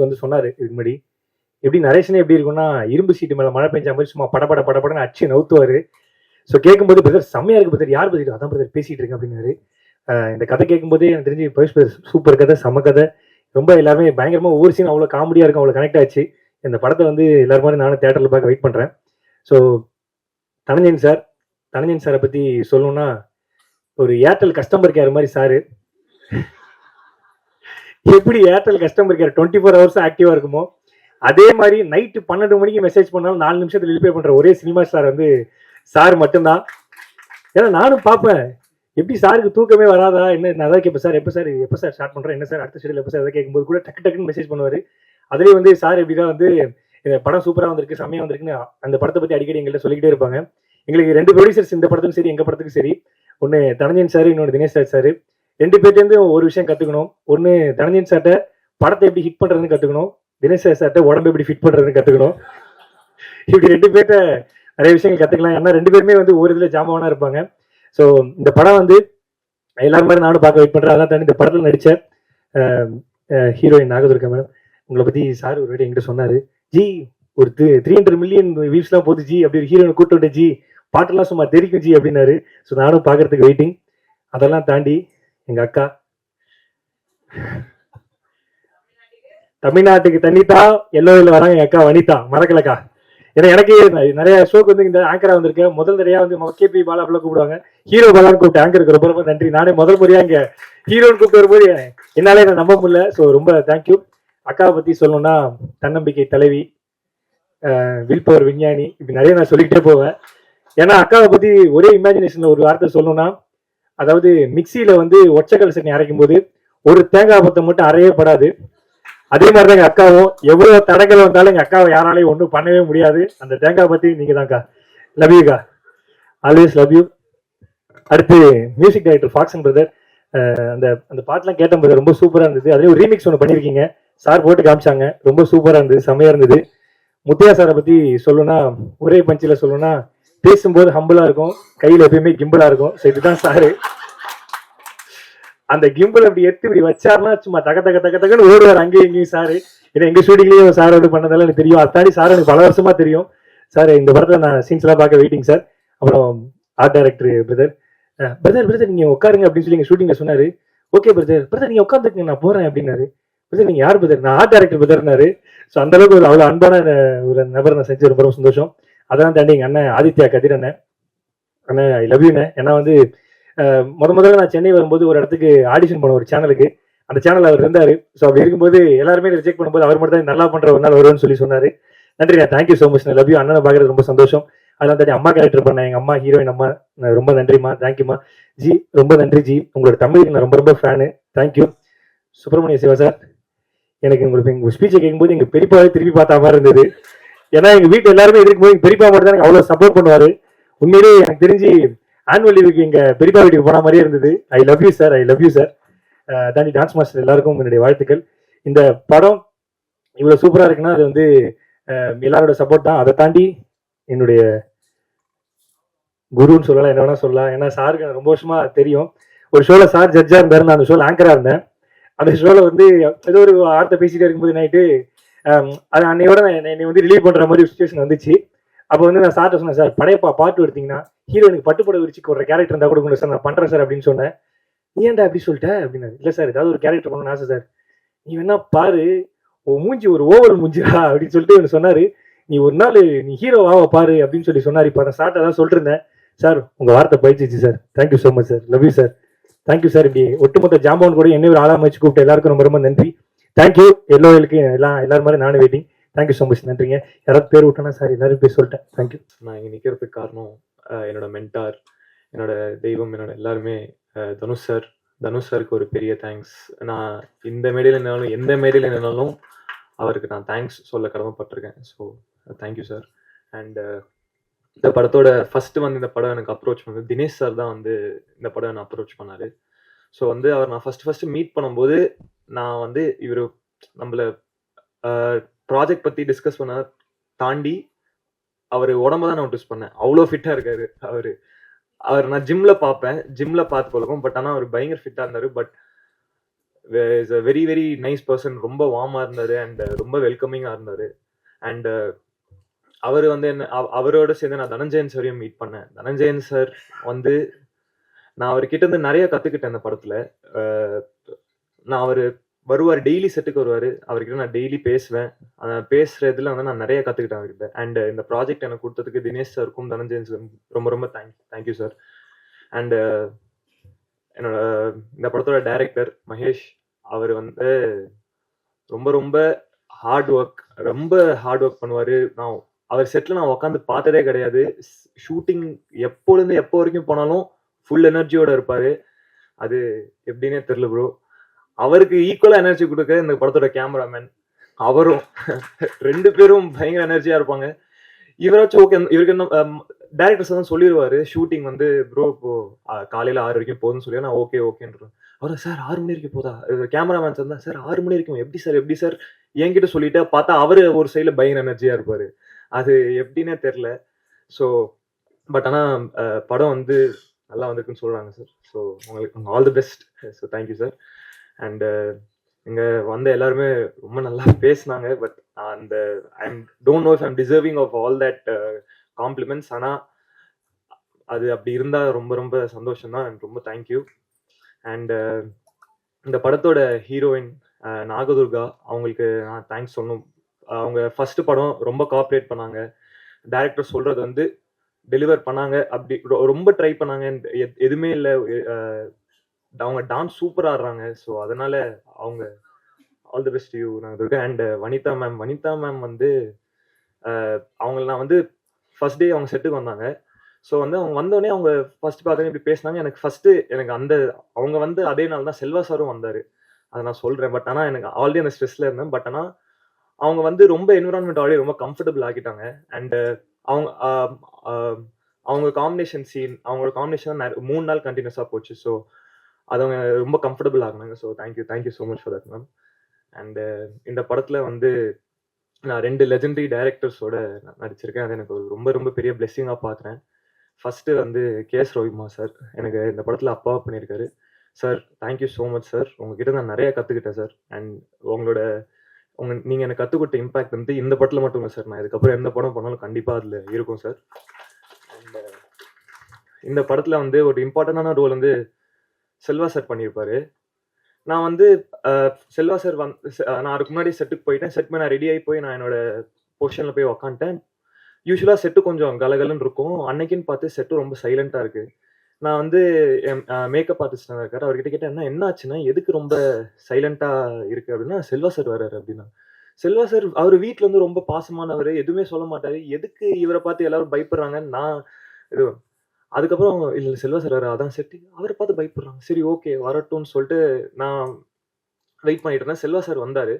வந்து சொன்னாரு இதுக்கு முன்னாடி. எப்படி நரேஷனே எப்படி இருக்கும்னா, இரும்பு சீட்டு மேல மழை பெஞ்ச மாதிரி சும்மா படபட படபடன்னு அடிச்சு நவுத்துவாரு. ஸோ கேட்கும்போது பிரதர் செம்மையா இருக்கு பிரதர், யார் பிரதர்? அதான் பிரதர் பேசிட்டு இருக்கேன் அப்படின்னாரு. இந்த கதை கேட்கும்போதே எனக்கு தெரிஞ்சு பவிஷ் பிரதர் சூப்பர் கதை, செம்ம கதை. ரொம்ப எல்லாருமே பயங்கரமா ஒவ்வொரு சீன் அவ்வளோ காமெடியா இருக்கும், அவ்வளோ கனெக்ட் ஆச்சு. இந்த படத்தை வந்து எல்லாரும் மாதிரி நானும் தேட்டரில் பார்க்க வெயிட் பண்றேன். ஸோ தனஞ்சயன் சாரை பத்தி சொல்லணும்னா, ஒரு ஏர்டெல் கஸ்டமர் கேர் மாதிரி சாரு. எப்படி ஏர்டெல் கஸ்டமர் கேர் 24 ஹவர்ஸ் ஆக்டிவா இருக்குமோ, அதே மாதிரி நைட்டு 12 மணிக்கு மெசேஜ் பண்ணாலும் 4 நிமிஷத்துல ரிப்ளை பண்ற ஒரே சினிமா ஸ்டார் வந்து சார் மட்டும்தான். ஏன்னா நானும் பார்ப்பேன், எப்படி சாருக்கு தூக்கமே வராதா என்ன, நான் தான் கேட்பேன், சார் எப்போ சார் ஸ்டார்ட் பண்றேன், என்ன சார் அடுத்த ஷெடியூல் எப்போ சார், அதை கேட்கும்போது கூட டக்கு டக்குன்னு மெசேஜ் பண்ணுவாரு. அதுலேயே வந்து சார் எப்படிதான் வந்து இந்த படம் சூப்பராக வந்திருக்கு, செம்மையா வந்திருக்குன்னு அந்த படத்தை பத்தி அடிக்கடி எங்கள்கிட்ட சொல்லிக்கிட்டே இருப்பாங்க. எங்களுக்கு 2 ப்ரொடியூசர்ஸ் இந்த படத்துக்கும் சரி எங்க படத்துக்கும் சரி, ஒன்று தனஞ்சயன் சார், இன்னொன்று தினேஷ் ராஜ் சார். 2 பேர்ட்டேருந்து ஒரு விஷயம் கத்துக்கணும். ஒன்று தனஞ்சயன் சார்ட்ட படத்தை எப்படி ஹிட் பண்றதுன்னு கத்துக்கணும், தினேஷ் ராஜ் சார்ட்ட உடம்பு எப்படி ஃபிட் பண்றதுன்னு கத்துக்கணும். இப்படி 2 பேர்ட்ட நிறைய விஷயங்கள் கத்துக்கலாம். ஏன்னா 2 பேருமே வந்து ஒரு இதுல ஜாமானா இருப்பாங்க. ஸோ இந்த படம் வந்து எல்லாரும் மாதிரி நானும் பார்க்க வெயிட் பண்றேன். அதான் தாண்டி இந்த படத்தில் நடிச்ச ஹீரோயின் நாகதுர்கா மேடம், உங்களை பத்தி சார் ஒரு வாட்டி என்கிட்ட சொன்னாரு, ஜி ஒரு 300 மில்லியன் வியூஸ்லாம் போகுது ஜி, அப்படி ஒரு ஹீரோயினை கூட்டு விட்ட ஜி, பாட்டெல்லாம் சும்மா தெரிக்கும் ஜி அப்படின்னாரு. ஸோ நானும் பார்க்கறதுக்கு வெயிட்டிங். அதெல்லாம் தாண்டி எங்க அக்கா, தமிழ்நாட்டுக்கு தண்ணித்தா எல்லோவில் வராங்க எங்க அக்கா வனிதா, மறக்கலக்கா. ஏன்னா எனக்கு நிறைய ஷோக்கு வந்து இந்த ஆங்கரா வந்திருக்கேன். முதல் தடையா வந்து கேபி பாலா அப்படிலாம் கூப்பிடுவாங்க, ஹீரோ பாலான்னு கூப்பிட்டு ஆங்கருக்கு ரொம்ப ரொம்ப நன்றி. நானே முதல் முறையா இங்க ஹீரோன்னு கூப்பிட்டு வரும்போது என்னாலே என்ன நம்ப முடியல. ஸோ ரொம்ப தேங்க்யூ. அக்காவை பத்தி சொல்லணும்னா, தன்னம்பிக்கை தலைவி, வில் பவர் விஞ்ஞானி, இப்படி நிறைய நான் சொல்லிக்கிட்டே போவேன். ஏன்னா அக்காவை பத்தி ஒரே இமேஜினேஷன்ல ஒரு வார்த்தை சொல்லணும்னா, அதாவது மிக்சியில வந்து ஒச்சக்கல் சட்னி அரைக்கும் போது ஒரு தேங்காய் பத்தை மட்டும் அரையே படாது. அதே மாதிரிதான் எங்க அக்காவும், எவ்வளவு தடங்கள் வந்தாலும் எங்க அக்காவை யாராலையும் ஒன்றும் பண்ணவே முடியாது. அந்த தேங்காய் பத்தி நீங்க தான்க்கா. லவ் யூக்கா, ஆல்வேஸ் லவ் யூ. அடுத்து மியூசிக் டைரக்டர் ஃபாக்சன் பிரதர், அந்த அந்த பாட்டெல்லாம் கேட்ட பிரதர் ரொம்ப சூப்பரா இருந்தது. அதே ஒரு ரீமிக்ஸ் ஒன்று பண்ணியிருக்கீங்க, சார் போட்டு காமிச்சாங்க, ரொம்ப சூப்பரா இருந்தது, செம்மையா இருந்தது. முத்தையா சாரை பத்தி சொல்லணும்னா, ஒரே பஞ்சில சொல்லணும்னா, பேசும்போது ஹம்பிளா இருக்கும், கையில எப்பயுமே கிம்பிளா இருக்கும். ஸோ இதுதான் சாரு. அந்த கிம்பிள் அப்படி எடுத்து இப்படி வச்சாருன்னா சும்மா தக தக தக தகன்னு ஓடுவார் அங்கேயும் இங்கேயும் சாரு. ஏன்னா எங்க ஷூட்டிங்லயும் சார் வந்து பண்ணதால எனக்கு தெரியும். அத்தாடி சார் எனக்கு பல வருஷமா தெரியும். சார் இந்த படத்துல நான் சீன்ஸ் எல்லாம் பார்க்க வெயிட்டிங் சார். அப்புறம் ஆர்ட் டைரக்டர் பிரதர் நீங்க உட்காருங்க அப்படின்னு சொல்லி எங்க ஷூட்டிங்ல சொன்னாரு. ஓகே பிரதர் நீங்க உட்காந்துருக்கீங்க, நான் போறேன் அப்படின்னாரு. பிரதர் நீங்க யார் பிரதர்? நான் ஆர்ட் டைரக்டர் பிரதர்னாரு. ஸோ அந்த அளவுக்கு ஒரு அவ்வளவு அன்பான ஒரு நபர் நான் செஞ்சு ரொம்ப சந்தோஷம். அதெல்லாம் தாண்டி எங்க அண்ணன் ஆதித்யா கதிர் அண்ணன், ஐ லவ் யூண்ணே. ஏன்னா வந்து முதல்ல நான் சென்னை வரும்போது ஒரு இடத்துக்கு ஆடிஷன் பண்ண ஒரு சேனலுக்கு, அந்த சேனல் அவர் இருந்தாரு. ஸோ அப்படி இருக்கும்போது எல்லாருமே ரிஜெக்ட் பண்ணும்போது அவர் மட்டும் தான் நல்லா பண்ற ஒரு நாள் வருவேன்னு சொல்லி சொன்னாரு. நன்றி, நான் thank you so much, love you. அண்ணனை பார்க்கறது ரொம்ப சந்தோஷம். அதெல்லாம் தாண்டி அம்மா கேரக்டர் பண்ணேன், எங்க அம்மா ஹீரோயின் அம்மா, ரொம்ப நன்றிம்மா, தேங்க்யூமா. ஜி ரொம்ப நன்றி ஜி, உங்களோட தமிழுக்கு நான் ரொம்ப ரொம்ப fan, thank you. Subramaniya Siva sir, எனக்கு உங்களுக்கு எங்க ஸ்பீச்சை கேட்கும்போது எங்க பெரியப்பாவே திருப்பி பார்த்த மாதிரி இருந்தது. ஏன்னா எங்க வீட்டு எல்லாருமே இருக்கும்போது எங்க பெரியப்பா மட்டும் தான் எனக்கு அவ்வளவு சப்போர்ட் பண்ணுவாரு. உண்மையிலேயே எனக்கு தெரிஞ்சு ஆனுவல் லீவுக்கு எங்க பெரியப்பா வீட்டுக்கு போன மாதிரியே இருந்தது. I love you sir, I love you sir. தாண்டி டான்ஸ் மாஸ்டர் எல்லாருக்கும் என்னுடைய வாழ்த்துக்கள். இந்த படம் இவ்வளவு சூப்பரா இருக்குன்னா அது வந்து எல்லாரோட சப்போர்ட் தான். அதை தாண்டி என்னுடைய குருன்னு சொல்லலாம், என்ன வேணா சொல்லலாம். ஏன்னா சாருக்கு எனக்கு ரொம்ப வருஷமா தெரியும். ஒரு ஷோல சார் ஜட்ஜா இருந்தாரு, நான் அந்த ஷோல ஆங்கரா இருந்தேன். அந்த ஷோல வந்து ஏதோ ஒரு வார்த்தை பேசிட்டே இருக்கும்போது நைட்டு அது அன்னையோட என்னை வந்து ரிலீவ் பண்ற மாதிரி ஒரு சுச்சுவேஷன் வந்துச்சு. அப்போ வந்து நான் சார்ட்ட சொன்னேன், சார் படையப்பா பாட்டு எடுத்தீங்கன்னா ஹீரோனுக்கு பட்டுப்பட விரிச்சு ஒரு கேரக்டர் இருந்தா கூட கொண்டு சார், நான் பண்றேன் சார் அப்படின்னு சொன்னேன். நீ ஏன்டா அப்படி சொல்லிட்டேன் அப்படின்னா, இல்ல சார் ஏதாவது ஒரு கேரக்டர் பண்ணணும்னு ஆசை சார், நீ வேணா பாரு உன் மூஞ்சி ஒரு ஓவல் மூஞ்சிடா அப்படின்னு சொல்லிட்டு எனக்கு சொன்னாரு. நீ ஒரு நாள் நீ ஹீரோவாவ பாரு அப்படின்னு சொல்லி சொன்னாரு. இப்போ நான் சார்ட்ட தான் சொல்லிட்டு இருந்தேன், சார் உங்க வார்த்தை பயிற்சிச்சு sir, thank you so much sir, love you sir, thank you sir. இப்படி ஒட்டுமொத்த ஜாம்பவன் கூட என்ன ஒரு ஆளாம வச்சு கூப்பிட்டு எல்லாருக்கும் ரொம்ப ரொம்ப நன்றி, தேங்க்யூ. எல்லோருக்கு எல்லாரும் மாதிரி நானும் வெயிட்டிங், தேங்க்யூ ஸோ மச், நன்றிங்க. யாராவது பேர் விட்டோன்னா சார் எல்லாரும் பேர் சொல்லிட்டேன், தேங்க்யூ. நான் இங்கே நிற்கிறதுக்கு காரணம் என்னோட மென்டார், என்னோட தெய்வம், என்னோட எல்லாருமே தனுஷ் சாருக்கு ஒரு பெரிய தேங்க்ஸ். நான் இந்த மேடையில் நின்னாலும் எந்த மேடையில் நின்னாலும் அவருக்கு நான் தேங்க்ஸ் சொல்ல கடமைப்பட்டிருக்கேன். So thank you sir. அண்ட் இந்த படத்தோட ஃபர்ஸ்ட் வந்து இந்த படம் எனக்கு அப்ரோச் பண்ணது தினேஷ் சார் தான் வந்து இந்த படம் என்ன அப்ரோச் பண்ணாரு. ஸோ வந்து அவர் நான் ஃபர்ஸ்ட் மீட் பண்ணும்போது நான் வந்து இவர் நம்மள ப்ராஜெக்ட் பற்றி டிஸ்கஸ் பண்ண தாண்டி அவர் உடம்ப தான் நான் நோட்டீஸ் பண்ணேன். அவ்வளோ ஃபிட்டாக இருக்காரு அவர் நான் ஜிம்ல பார்த்து பழகும். பட் ஆனால் அவர் பயங்கர ஃபிட்டாக இருந்தார். But is a very very nice person. ரொம்ப வார்மா இருந்தாரு அண்ட் ரொம்ப வெல்கமிங்கா இருந்தாரு. அண்ட் அவர் வந்து என்ன அவரோட சேர்ந்து நான் தனஞ்சயன் சாரையும் மீட் பண்ணேன். தனஞ்சயன் சார் வந்து நான் அவர்கிட்ட இருந்து நிறைய கத்துக்கிட்டேன் இந்த படத்துல. நான் அவரு வருவார், டெய்லி செட்டுக்கு வருவாரு. அவர்கிட்ட நான் டெய்லி பேசுவேன். பேசுறதுல வந்து நான் நிறைய கத்துக்கிட்டேன் அவர்கிட்ட. அண்ட் இந்த ப்ராஜெக்ட் எனக்கு கொடுத்ததுக்கு தினேஷ் சாருக்கும் தனஞ்சயன் சார் ரொம்ப ரொம்ப தேங்க்யூ சார். அண்ட் என்னோட இந்த படத்தோட டைரக்டர் மகேஷ், அவர் வந்து ரொம்ப ரொம்ப ஹார்ட் ஒர்க் பண்ணுவாரு. நான் அவர் செட்ல நான் உட்காந்து பார்த்ததே கிடையாது. ஷூட்டிங் எப்போலேருந்து எப்போ வரைக்கும் போனாலும் ஃபுல் எனர்ஜியோட இருப்பாரு. அது எப்படின்னே தெரியல ப்ரோ. அவருக்கு ஈக்குவலா எனர்ஜி கொடுக்க இந்த படத்தோட கேமராமேன் அவரும் 2 பேரும் பயங்கர எனர்ஜியா இருப்பாங்க. இவராச்சும் ஓகே, இவருக்கு என்ன டைரக்டர்ஸ் தான் சொல்லிடுவாரு ஷூட்டிங் வந்து ப்ரோ இப்போ காலையில 6 வரைக்கும் போகுதுன்னு சொல்லி நான் ஓகேன்றேன். அவர் சார் 6 மணி வரைக்கும் போதா? கேமராமேன் சார் தான் சார் 6 மணி வரைக்கும் எப்படி சார் என்கிட்ட சொல்லிட்டு பார்த்தா அவரு ஒரு சைட்ல பயங்கர எனர்ஜியா இருப்பாரு. அது எப்படின்னே தெரியல. ஸோ பட் ஆனா படம் வந்து நல்லா வந்திருக்குன்னு சொல்றாங்க சார். ஸோ உங்களுக்கு all the best. So thank you sir. And இங்க வந்த எல்லாருமே ரொம்ப நல்லா பேசினாங்க. பட் அந்த I don't know if I'm deserving of all that compliments. ஆனா அது அப்படி இருந்தா ரொம்ப ரொம்ப சந்தோஷம் தான். ரொம்ப தேங்க்யூ. அண்ட் இந்த படத்தோட ஹீரோயின் நாகதுர்கா, அவங்களுக்கு நான் தேங்க்ஸ் சொல்லணும். அவங்க ஃபர்ஸ்ட் படம் ரொம்ப கோஆப்ரேட் பண்ணாங்க. டைரக்டர் சொல்றது வந்து டெலிவர் பண்ணாங்க. அப்படி ரொம்ப ட்ரை பண்ணாங்க. எதுவுமே இல்லை. அவங்க டான்ஸ் சூப்பரா ஆடுறாங்க. ஸோ அதனால அவங்க all the best you Nagadurga. And Vanitha ma'am வந்து அவங்கள நான் வந்து ஃபர்ஸ்ட் டே அவங்க செட்டுக்கு வந்தாங்க. ஸோ வந்து அவங்க வந்தோடனே அவங்க ஃபர்ஸ்ட் பார்த்தோன்னே இப்படி பேசினாங்க. எனக்கு அந்த அவங்க வந்து அதே நாள் தான் செல்வா சாரும் வந்தாரு. அதை நான் சொல்றேன். பட் ஆனால் எனக்கு ஆல்ரெடி அந்த ஸ்ட்ரெஸ்ல இருந்தேன். பட் ஆனால் அவங்க வந்து ரொம்ப என்விரான்மெண்ட் ஆல்ரெடி ரொம்ப கம்ஃபர்டபுள் ஆக்கிட்டாங்க. அண்ட் அவங்க அவங்களோட காம்பினேஷன் 3 நாள் கண்டினியூஸாக போச்சு. ஸோ அது அவங்க ரொம்ப கம்ஃபர்டபுள் ஆகினாங்க. So thank you so much for that ma'am. And இந்த படத்துல வந்து நான் 2 லெஜெண்டரி டைரக்டர்ஸோட நடிச்சிருக்கேன். அது எனக்கு ரொம்ப ரொம்ப பெரிய பிளெஸிங்காக பார்க்குறேன். ஃபர்ஸ்ட் வந்து கேஎஸ் ரவிக்குமார் சார் எனக்கு இந்த படத்துல அப்பாவா பண்ணியிருக்காரு. Sir thank you so much sir. உங்ககிட்ட நான் நிறைய கற்றுக்கிட்டேன் சார். அண்ட் நீங்க எனக்கு கற்றுக் கொடுத்த இம்பாக்ட் வந்து இந்த படத்துல மட்டும் இல்லை சார். நான் இதுக்கப்புறம் எந்த படம் பண்ணாலும் கண்டிப்பாக அதில் இருக்கும் சார். அண்ட் இந்த படத்துல வந்து ஒரு இம்பார்ட்டண்டான ரோல் வந்து செல்வா சார் பண்ணியிருப்பாரு. நான் வந்து செல்வா சார் நான் அதுக்கு முன்னாடி செட்டுக்கு போயிட்டேன். செட் பண்ண ரெடி ஆகி போய் நான் என்னோட பொசிஷன்ல போய் உக்காந்துட்டேன். யூஸ்வலா செட்டு கொஞ்சம் கலகலன்னு இருக்கும். அன்னைக்குன்னு பார்த்து செட்டு ரொம்ப சைலண்டா இருக்கு. நான் வந்து மேக்கப் ஆர்டிஸ்ட் இருக்காரு. அவர்கிட்ட கேட்டேன் என்ன ஆச்சுன்னா எதுக்கு ரொம்ப சைலண்டா இருக்கு அப்படின்னா, செல்வா சார் வர்றாரு அப்படின்னா. செல்வா சார் அவர் வீட்டுல வந்து ரொம்ப பாசமானவர், எதுவுமே சொல்ல மாட்டாரு. எதுக்கு இவரை பார்த்து எல்லாரும் பயப்படுறாங்கன்னு நான் இது அதுக்கப்புறம் இல்ல செல்வா சார் வர அதான் செட்டு அவரை பார்த்து பயப்படுறாங்க. சரி ஓகே வரட்டும்னு சொல்லிட்டு நான் வெயிட் பண்ணிட்டு இருந்தேன். செல்வா சார் வந்தாரு.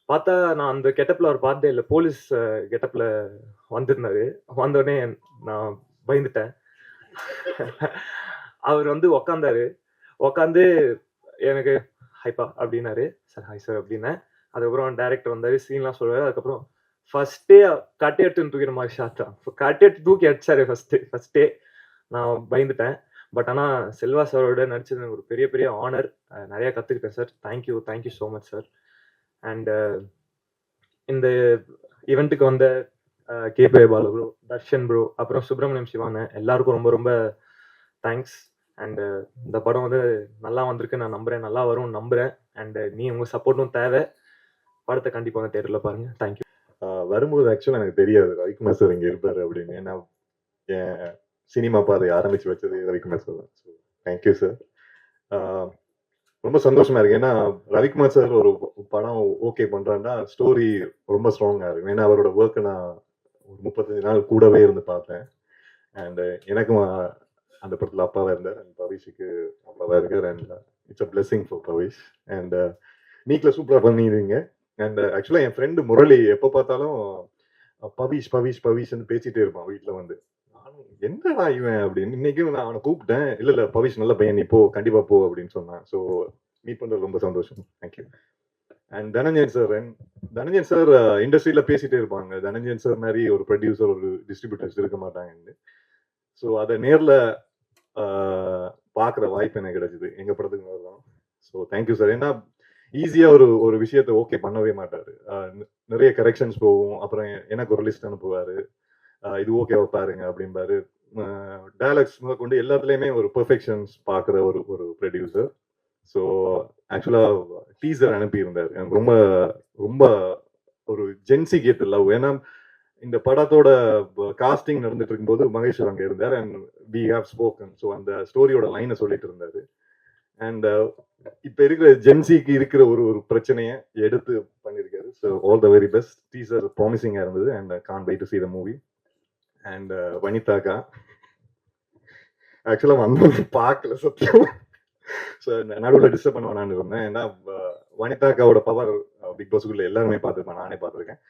பார்த்தா நான் அந்த கெட்டப்ல அவர் பார்த்ததே இல்லை. போலீஸ் கெட்டப்ல வந்திருந்தாரு. வந்தோடனே நான் பயந்துட்டேன். அவர் வந்து உக்காந்தாரு. உக்காந்து எனக்கு ஹைப்பா அப்படின்னாரு. சார் ஹாய் சார் அப்படின்னேன். அதுக்கப்புறம் டைரக்டர் வந்தாரு, சீன்லாம் சொல்லுவாரு. அதுக்கப்புறம் ஃபர்ஸ்டே கட்டை எடுத்துன்னு தூக்கிற மாதிரி ஷாட் தான். கட்டை எடுத்து தூக்கி அடிச்சாரு ஃபர்ஸ்டே. நான் பயந்துட்டேன். பட் ஆனால் செல்வா சாரோட நடிச்சது எனக்கு ஒரு பெரிய பெரிய ஆனர். நிறைய கற்றுக்கிட்டேன் sir. Thank you so much sir. And இந்த ஈவெண்ட்டுக்கு வந்த கேபே பாலு ப்ரோ, தர்ஷன் ப்ரோ, அப்புறம் சுப்பிரமணியம் சிவான எல்லாருக்கும் ரொம்ப ரொம்ப தேங்க்ஸ். அண்ட் இந்த படம் வந்து நல்லா வந்திருக்கு நான் நம்புறேன். நல்லா வரும்னு நம்புறேன். அண்ட் உங்க சப்போர்ட்டும் தேவை. படத்தை கண்டிப்பாக வந்து தேட்டரில் பாருங்க. தேங்க்யூ. வரும்போது ஆக்சுவலாக எனக்கு தெரியாது ரவிக்குமார் சார் இங்கே இருப்பாரு அப்படின்னு. நான் என் சினிமா பாதை ஆரம்பிச்சு வச்சது ரவிக்குமார் சார் தான். So thank you sir. ரொம்ப சந்தோஷமா இருக்கு. ஏன்னா ரவிக்குமார் சார் ஒரு படம் ஓகே பண்றாருன்னா ஸ்டோரி ரொம்ப ஸ்ட்ராங்கா இருக்கு. ஏன்னா அவரோட ஒர்க்கை நான் ஒரு 35 நாள் கூடவே இருந்து பார்த்தேன். அண்ட் எனக்கும் அந்த படத்துல அப்பாவா இருந்தார். அண்ட் பவிஷுக்கு அப்பாவா இருக்கார். And it's a blessing for Pavish. And நீக்ல சூப்பரா பண்ணிடுறீங்க. அண்ட் ஆக்சுவலா என் ஃப்ரெண்டு முரளி எப்போ பார்த்தாலும் பவிஷ்ன்னு பேசிட்டே இருப்பான் வீட்டுல வந்து. என்னடா இவன் அப்படின்னு. இன்னைக்கும் நான் அவனை கூப்பிட்டேன். இல்ல பவிஷ் நல்ல பையன், நீ போ, கண்டிப்பா போ அப்படின்னு சொன்னான். ஸோ மீட் பண்றது ரொம்ப சந்தோஷம். தேங்க்யூ. அண்ட் தனஞ்சயன் சார் இண்டஸ்ட்ரியில பேசிட்டே இருப்பாங்க. தனஞ்சயன் சார் மாதிரி ஒரு ப்ரொடியூசர் ஒரு டிஸ்ட்ரிபியூட்டர்ஸ் இருக்க மாட்டாங்கன்னு. ஸோ அதை நேர்ல பார்க்குற வாய்ப்பு எனக்கு கிடைச்சிது எங்க படத்துக்கு தான். So thank you sir. ஏன்னா ஈஸியா ஒரு ஒரு விஷயத்த ஓகே பண்ணவே மாட்டாரு. நிறைய கரெக்ஷன்ஸ் போகும். அப்புறம் எனக்கு ஒரு லிஸ்ட் அனுப்புவாரு. இது ஓகேவா பாருங்க அப்படிம்பாரு. டயலாக்ஸ் முதற்கொண்டு எல்லாத்துலயுமே ஒரு பெர்ஃபெக்ஷன்ஸ் பார்க்குற ஒரு ஒரு ப்ரொடியூசர். ஸோ ஆக்சுவலா டீசர் அனுப்பியிருந்தார். எனக்கு ரொம்ப ரொம்ப ஒரு ஜென்சி கேட் லவ். ஏன்னா இந்த படத்தோட காஸ்டிங் நடந்துட்டு இருக்கும்போது மகேஸ்வர் அங்க இருந்தார் and we have spoken. So அந்த ஸ்டோரியோட லைனை சொல்லிட்டு இருந்தாரு. அண்ட் இப்ப இருக்கிற ஜென்சிக்கு இருக்கிற ஒரு ஒரு பிரச்சனையை எடுத்து பண்ணியிருக்காரு. So all the very best. Teaser ப்ராமிசிங்கா இருந்தது and can't wait to see the movie. And வனிதாக்கா ஆக்சுவலா வந்தவங்க பார்க்கல சத்தியம். ஸோ நடுவில் டிஸ்டர்ப் பண்ண வேணான்னு இருந்தேன். ஏன்னா வனிதாக்காவோட பவர் பிக் பாஸ்க்குள்ள எல்லாருமே பார்த்துருப்பேன், நானே பார்த்துருக்கேன்.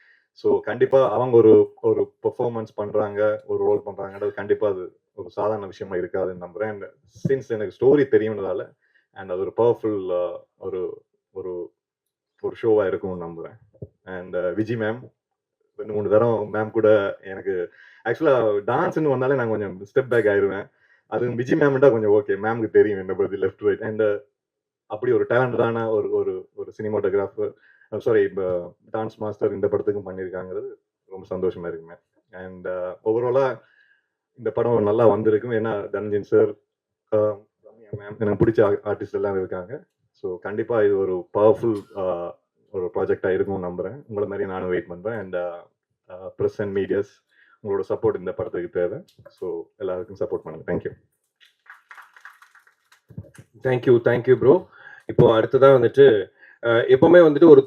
ஸோ கண்டிப்பா அவங்க ஒரு ஒரு பெர்ஃபார்மன்ஸ் பண்றாங்க, ஒரு ரோல் பண்றாங்கன்றது கண்டிப்பா அது ஒரு சாதாரண விஷயமா இருக்காதுன்னு நம்புறேன். அண்ட் சின்ஸ் எனக்கு ஸ்டோரி தெரியும்ன்றதால அண்ட் அது ஒரு பவர்ஃபுல் ஒரு ஒரு ஒரு ஷோவா இருக்கும்னு நம்புறேன். அண்ட் விஜி மேம் 2-3 தரம் மேம் கூட எனக்கு ஆக்சுவலா டான்ஸ்ன்னு வந்தாலே நான் கொஞ்சம் ஸ்டெப் பேக் ஆயிடுவேன். அது விஜி மேம்டா கொஞ்சம் ஓகே, மேம்க்கு தெரியும் என்ன பத்தி லெஃப்ட் ரைட். அண்ட் அப்படி ஒரு டேலண்டடான ஒரு ஒரு ஒரு சினிமாட்டோகிராஃபர், சாரி டான்ஸ் மாஸ்டர் இந்த படத்துக்கும் பண்ணியிருக்காங்கிறது ரொம்ப சந்தோஷமா இருக்குங்க. அண்ட் ஓவராலா இந்த படம் நல்லா வந்திருக்கும். ஏன்னா தனஞ்சன் சார், மேம், எனக்கு பிடிச்ச ஆர்டிஸ்ட் எல்லாம் இருக்காங்க. ஸோ கண்டிப்பா இது ஒரு பவர்ஃபுல் ஒரு ப்ராஜெக்டா இருக்கும்னு நம்புறேன். உங்களை மாதிரி நானும் வெயிட் பண்றேன். அண்ட் ப்ரெஸ் அண்ட் மீடியாஸ் உங்களோட சப்போர்ட் இந்த படத்துக்கு தேவை. ஸோ எல்லாருக்கும் சப்போர்ட் பண்ணுங்க. தேங்க்யூ. Thank you bro. இப்போ அடுத்ததான் வந்துட்டு எப்பவுமே வந்துட்டு ஒரு